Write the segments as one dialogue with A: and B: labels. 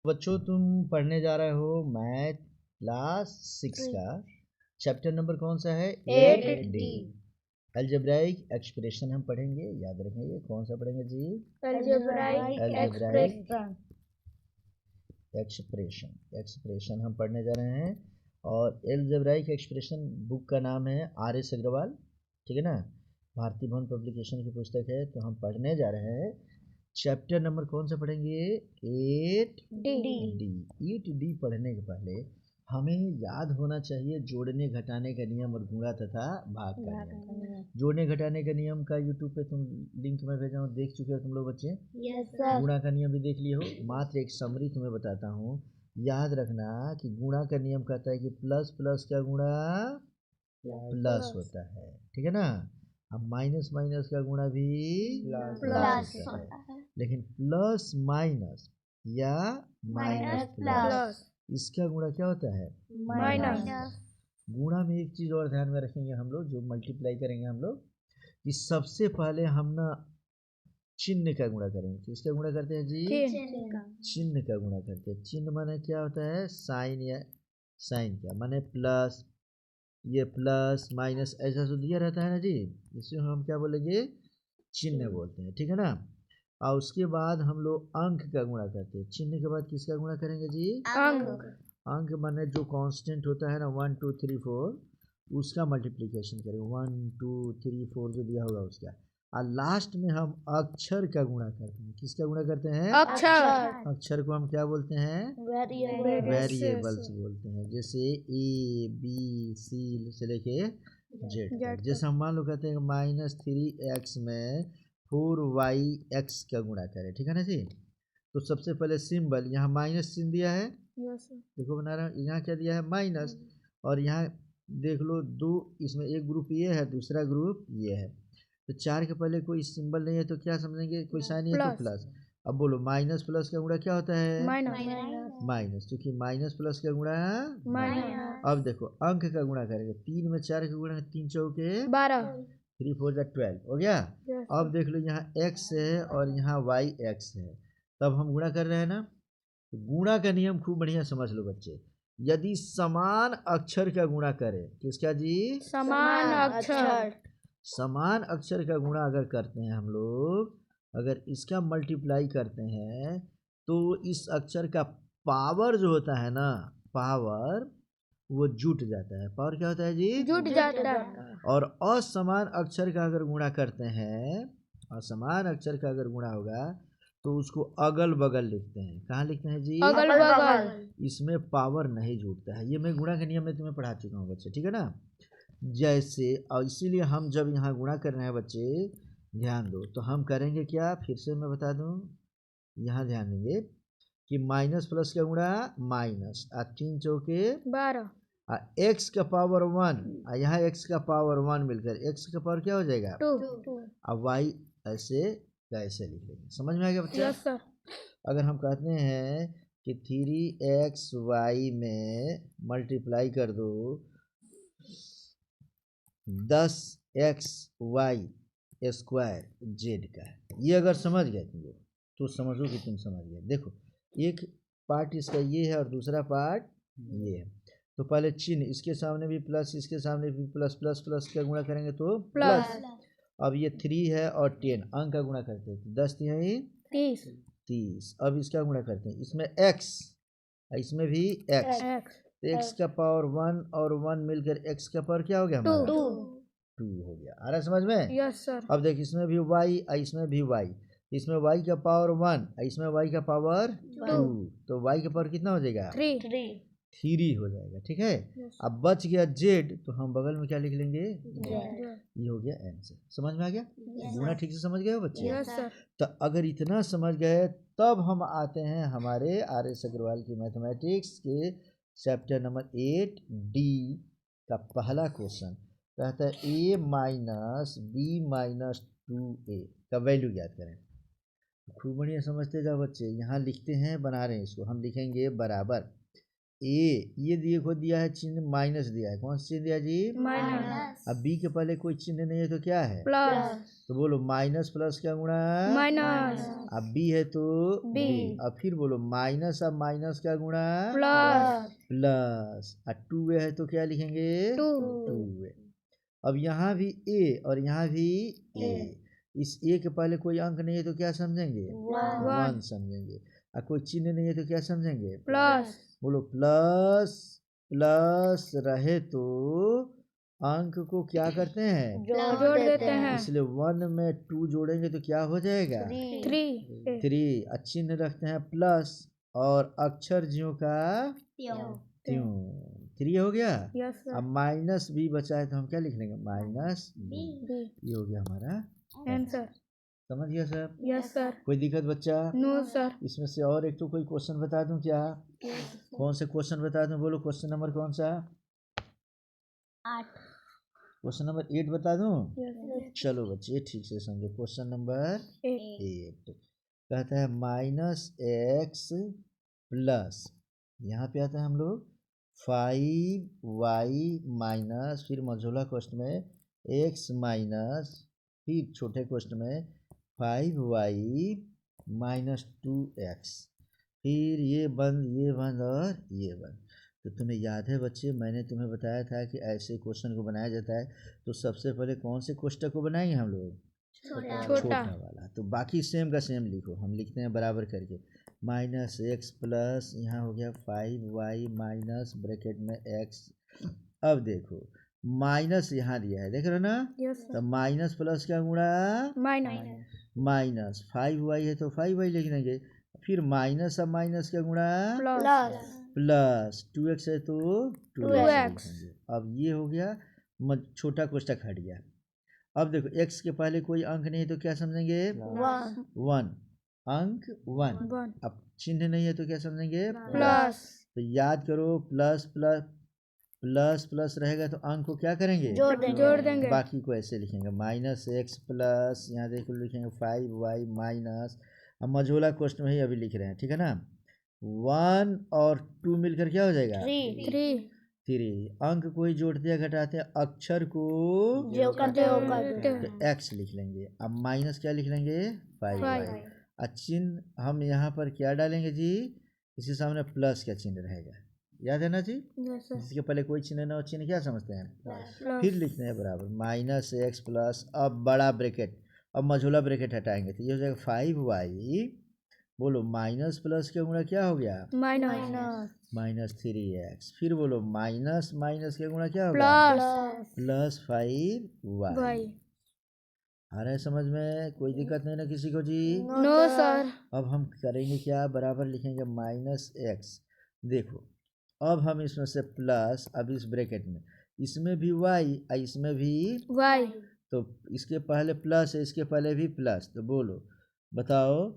A: बच्चों तुम पढ़ने जा रहे हो मैथ क्लास 6 का चैप्टर नंबर कौन सा है?
B: 8D।
A: अलजेब्राइक एक्सप्रेशन हम पढ़ेंगे, याद रखेंगे। कौन सा पढ़ेंगे जी?
B: अलजेब्राइक
A: Algebraic एक्सप्रेशन हम पढ़ने जा रहे हैं। और अलजेब्राइक एक्सप्रेशन बुक का नाम है RS अग्रवाल, ठीक है ना। भारतीय भवन पब्लिकेशन की पुस्तक है। तो हम पढ़ने जा रहे हैं चैप्टर नंबर कौन सा पढ़ेंगे? 8D। 8D पढ़ने के पहले हमें याद होना चाहिए जोड़ने घटाने का नियम और गुणा तथा भाग का नियम। जोड़ने घटाने का नियम का यूट्यूब पे तुम लिंक में भेजा हूँ, देख चुके हो तुम लोग बच्चे?
B: Yes sir.
A: गुणा का नियम भी देख लिए हो। मात्र एक समरी तुम्हें बताता हूँ, याद रखना कि गुणा का नियम कहता है कि प्लस प्लस का गुणा प्लस होता है, ठीक है ना। अब माइनस माइनस का गुणा भी प्लस होता है। लेकिन प्लस माइनस या माइनस प्लस इसका गुणा क्या होता है?
B: माइनस।
A: गुणा में एक चीज़ और ध्यान में रखेंगे हम लोग, जो मल्टीप्लाई करेंगे हम लोग, कि सबसे पहले हम ना चिन्ह का गुणा करेंगे। किसका गुणा करते हैं जी? चिन्ह का गुणा करते हैं। चिन्ह माने क्या होता है? साइन या साइन का माने प्लस, ये प्लस माइनस ऐसा जो दिया रहता है ना जी, इसे हम क्या बोलेंगे? चिन्ह बोलते हैं, ठीक है ना। और उसके बाद हम लोग अंक का गुणा करते हैं। चिन्ह के बाद किसका गुणा करेंगे जी?
B: अंक।
A: अंक माने जो कांस्टेंट होता है ना 1 2 3 4, उसका मल्टीप्लिकेशन करेंगे। 1 2 3 4 जो दिया होगा उसका। और लास्ट में हम अक्षर का गुणा करते हैं। किसका गुणा करते हैं?
B: अक्षर।
A: अक्षर को हम क्या बोलते हैं? वेरिएबल्स बोलते हैं। जैसे ए बी सी से लेके जेड तक। जैसे हम मान लो कहते हैं -3x में 4y(x) का गुणा करें, ठीक है ना जी। तो सबसे पहले सिंबल यहाँ माइनस चिन्ह दिया है, देखो बना रहा हूँ। यहाँ क्या दिया है? माइनस। और यहाँ देख लो दो, इसमें एक ग्रुप ये है, दूसरा ग्रुप ये है। तो 4 के पहले कोई सिंबल नहीं है तो क्या समझेंगे? कोई साइन नहीं है तो प्लस। अब बोलो माइनस प्लस का गुणा क्या होता है? माइनस। क्योंकि माइनस प्लस का गुणा माइनस। अब देखो अंक का गुणा करेंगे। 3 में 4 का गुणा, 3 चौके
B: 12,
A: 3 4 12 हो गया। अब देख लो यहाँ x है और यहाँ yx है, तब हम गुणा कर रहे हैं ना। तो गुणा का नियम खूब बढ़िया समझ लो बच्चे। यदि समान अक्षर का गुणा करें, किसका जी?
B: समान अक्षर।
A: समान अक्षर का गुणा अगर करते हैं हम लोग, अगर इसका मल्टीप्लाई करते हैं, तो इस अक्षर का पावर जो होता है ना, पावर वो जुट जाता है। पावर क्या होता है जी?
B: जुट जाता है।
A: और असमान अक्षर का अगर गुणा करते हैं, असमान अक्षर का अगर गुणा होगा तो उसको अगल बगल लिखते हैं। कहाँ लिखते हैं जी?
B: अगल बगल।
A: इसमें पावर नहीं जुटता है। ये मैं गुणा के नियम में तुम्हें पढ़ा चुका हूँ बच्चे, ठीक है ना। जैसे, और इसीलिए हम जब यहाँ गुणा कर रहे हैं बच्चे, ध्यान दो, तो हम करेंगे क्या, फिर से मैं बता दूँ। यहाँ ध्यान देंगे कि माइनस प्लस का गुणा माइनस, 3 चौके
B: 12,
A: x का पावर 1, यहाँ x का पावर 1 मिलकर x का पावर क्या हो जाएगा?
B: 2।
A: अब y ऐसे कैसे लिख लेंगे? समझ में आ गया बच्चा?
B: Yes sir.
A: अगर हम कहते हैं कि 3xy में मल्टीप्लाई कर दो 10xy जेड का, ये अगर समझ गए तुम लोग तो समझो कि तुम समझ गए। देखो एक पार्ट इसका ये है और दूसरा पार्ट ये है। तो पहले चिन्ह, इसके सामने भी प्लस, इसके सामने भी प्लस, प्लस प्लस का गुणा करेंगे तो प्लस। अब ये 3 है और 10 अंक का गुणा करते हैं, 10 3 30। अब इसका गुणा करते हैं, इसमें x, इसमें भी x। x का पावर 1 और 1 मिलकर x का पावर क्या हो गया हमारा? 2 हो गया। आ रहा समझ में?
B: Yes sir.
A: अब देख इसमें भी y, इसमें भी y, इसमें y का पावर 1, इसमें y का पावर 2, तो y का पावर कितना हो जाएगा? 3 हो जाएगा, ठीक है। अब बच गया z, तो हम बगल में क्या लिख लेंगे? ये हो गया आंसर। समझ में आ गया? गुणा ठीक से समझ गए हो बच्चे?
B: Yes sir.
A: तो अगर इतना समझ गए, तब हम आते हैं हमारे RS अग्रवाल की मैथमेटिक्स के चैप्टर नंबर 8D का पहला क्वेश्चन। कहता है a minus B minus 2a का वैल्यू ज्ञात करें। खूब बढ़िया समझते जाओ बच्चे। यहाँ लिखते हैं, बना रहे हैं इसको, हम लिखेंगे बराबर ये दिए को दिया है चिन्ह माइनस दिया है, कौन सा चिन्ह दिया जी?
B: माइनस।
A: अब बी के पहले कोई चिन्ह नहीं है तो क्या है?
B: प्लस।
A: तो बोलो माइनस प्लस क्या गुणा?
B: माइनस।
A: अब बी है तो
B: बी।
A: अब फिर बोलो माइनस, अब माइनस क्या गुणा?
B: प्लस।
A: प्लस। अब 2 है तो क्या लिखेंगे?
B: 2।
A: 2। अब यहाँ भी ए और यहाँ भी ए। इस ए के पहले कोई अंक नहीं है तो क्या समझेंगे? 1 समझेंगे। और कोई चिन्ह नहीं है तो क्या समझेंगे?
B: प्लस।
A: बोलो प्लस। प्लस रहे तो अंक को क्या करते हैं?
B: जोड़ देते हैं।
A: इसलिए 1 में 2 जोड़ेंगे तो क्या हो जाएगा?
B: 3।
A: 3। चिन्ह रखते हैं प्लस और अक्षर ज्यों का त्यों। 3 हो गया।
B: Yes sir.
A: अब माइनस बी बचा है तो हम क्या लिख लेंगे? Minus B.
B: बी।
A: ये हो गया हमारा
B: आंसर।
A: समझ गया सर?
B: Yes sir.
A: कोई दिक्कत बच्चा?
B: No sir.
A: इसमें से और एक तो कोई क्वेश्चन बता दूं क्या? कौन से क्वेश्चन बता दूं? बोलो क्वेश्चन नंबर कौन सा?
B: 8।
A: क्वेश्चन नंबर 8 बता दूं?
B: यस।
A: चलो बच्चे ठीक से समझो। क्वेश्चन नंबर 8 कहता है -x प्लस, यहाँ पे आता है हम लोग 5y माइनस, फिर मझोला क्वेश्चन में x माइनस, फिर छोटे क्वेश्चन में 5y माइनस 2x, फिर ये बंद और ये बंद। तो तुम्हें याद है बच्चे, मैंने तुम्हें बताया था कि ऐसे क्वेश्चन को बनाया जाता है तो सबसे पहले कौन से कोष्टक को बनाएंगे हम लोग? छोटा वाला। तो बाकी सेम का सेम लिखो, हम लिखते हैं बराबर करके। -x प्लस यहाँ हो गया 5y माइनस ब्रैकेट में x। अब देखो माइनस यहाँ दिया है, देख रहे हो ना? तो माइनस प्लस क्या गुणा? माइनस 5y है तो 5y लिख देंगे, फिर माइनस, अब माइनस क्या गुणा? प्लस 2x है तो 2x। अब ये हो गया छोटा कोष्टक हट गया। अब देखो x के पहले कोई अंक नहीं है तो क्या समझेंगे? 1 अंक 1। अब चिन्ह नहीं है तो क्या समझेंगे?
B: प्लस।
A: तो याद करो प्लस प्लस प्लस प्लस रहेगा तो अंक को क्या करेंगे?
B: जोड़ देंगे।
A: बाकी को ऐसे लिखेंगे -x प्लस, यहाँ देखो लिखेंगे 5y माइनस। अब मझोला क्वेश्चन में ही अभी लिख रहे हैं, ठीक है ना? 1 और 2 मिलकर क्या हो जाएगा? 3। अंक को ही जोड़ते या घटाते हैं? अक्षर को तो x लिख लेंगे। अब माइनस क्या लिख लेंगे? 5y। चिन्ह हम यहाँ पर क्या डालेंगे जी? इसके सामने प्लस का चिन्ह रहेगा, याद है ना जी? जिसके पहले कोई चिन्ह ना हो, चिन्ह क्या समझते हैं? फिर लिखते हैं बराबर -x प्लस, अब बड़ा ब्रैकेट, अब मझोला ब्रैकेट हटाएंगे तो ये हो जाएगा 5y। बोलो माइनस प्लस के गुणा क्या हो गया? -3x। फिर बोलो माइनस माइनस के गुणा क्या होगा? Plus 5y। आ रहा है समझ में? कोई दिक्कत नहीं ना किसी को जी?
B: No sir.
A: अब हम करेंगे क्या? बराबर लिखेंगे -x। देखो अब हम इसमें से प्लस, अब इस ब्रैकेट में इसमें भी y, इसमें भी
B: y,
A: तो इसके पहले प्लस है, इसके पहले भी प्लस। तो बोलो बताओ,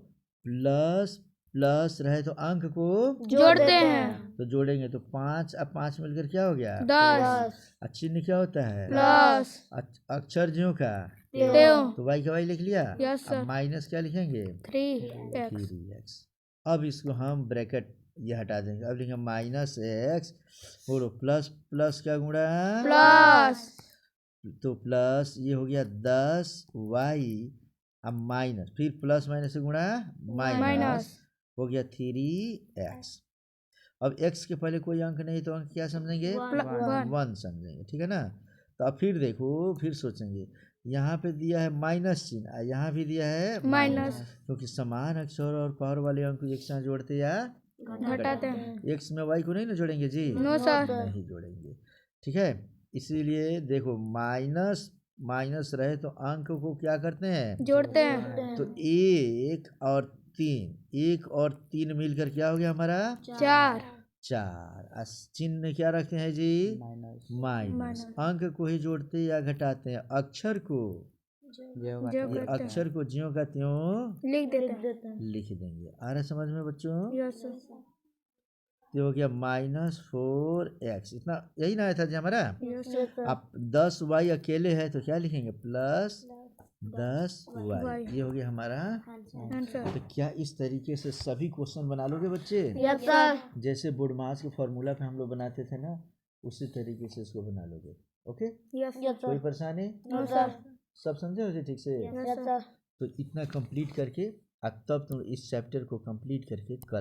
A: प्लस प्लस रहे तो अंक को
B: जोड़ते हैं।
A: तो जोड़ेंगे तो 5, अब 5 मिलकर क्या हो गया?
B: 10।
A: चिन्ह क्या होता है?
B: प्लस।
A: अक्षर ज्यों का तो y का y लिख लिया। अब माइनस क्या लिखेंगे? 3x। अब इसको हम ब्रैकेट ये हटा देंगे, अब लिखेंगे -x। बोलो प्लस प्लस क्या गुणा?
B: प्लस।
A: तो प्लस ये हो गया 10y, अब माइनस, फिर प्लस माइनस से गुणा माइनस हो गया 3x। अब x के पहले कोई अंक नहीं तो अंक क्या समझेंगे? 1 समझेंगे, ठीक है ना? तो अब फिर देखो, फिर सोचेंगे यहाँ पे दिया है माइनस चिन्ह, यहाँ भी दिया है माइनस, क्योंकि समान अक्षर और पावर वाले अंक को एक साथ जोड़ते या
B: घटाते हैं।
A: x में y को नहीं ना जोड़ेंगे जी?
B: No sir.
A: नहीं जोड़ेंगे, ठीक है? इसीलिए देखो माइनस माइनस रहे तो अंक को क्या करते हैं?
B: जोड़ते हैं।
A: तो 1 और 3 मिलकर क्या हो गया हमारा? 4। चिन्ह क्या रखते हैं जी? माइनस। अंक को ही जोड़ते या घटाते हैं? अक्षर को ये अक्षर को ज्यों का त्यों
B: लिख
A: देंगे। आ रहा समझ में बच्चों?
B: Yes sir.
A: ये हो गया -4x, इतना यही ना आया था जी हमारा?
B: Yes sir.
A: अब 10y अकेले है तो क्या लिखेंगे? Plus 10y। ये हो गया हमारा।
B: आंसर।
A: तो क्या इस तरीके से सभी क्वेश्चन बना लोगे बच्चे?
B: Yes sir.
A: जैसे बोर्ड मास के फॉर्मूला पे हम लोग बनाते थे ना, उसी तरीके से इसको बना लोगे। ओके,
B: यस
A: कोई परेशानी?
B: No sir.
A: सब समझे हो ठीक से?
B: Yes sir.
A: तो इतना कंप्लीट करके अब तब तुम इस चैप्टर को कंप्लीट करके कर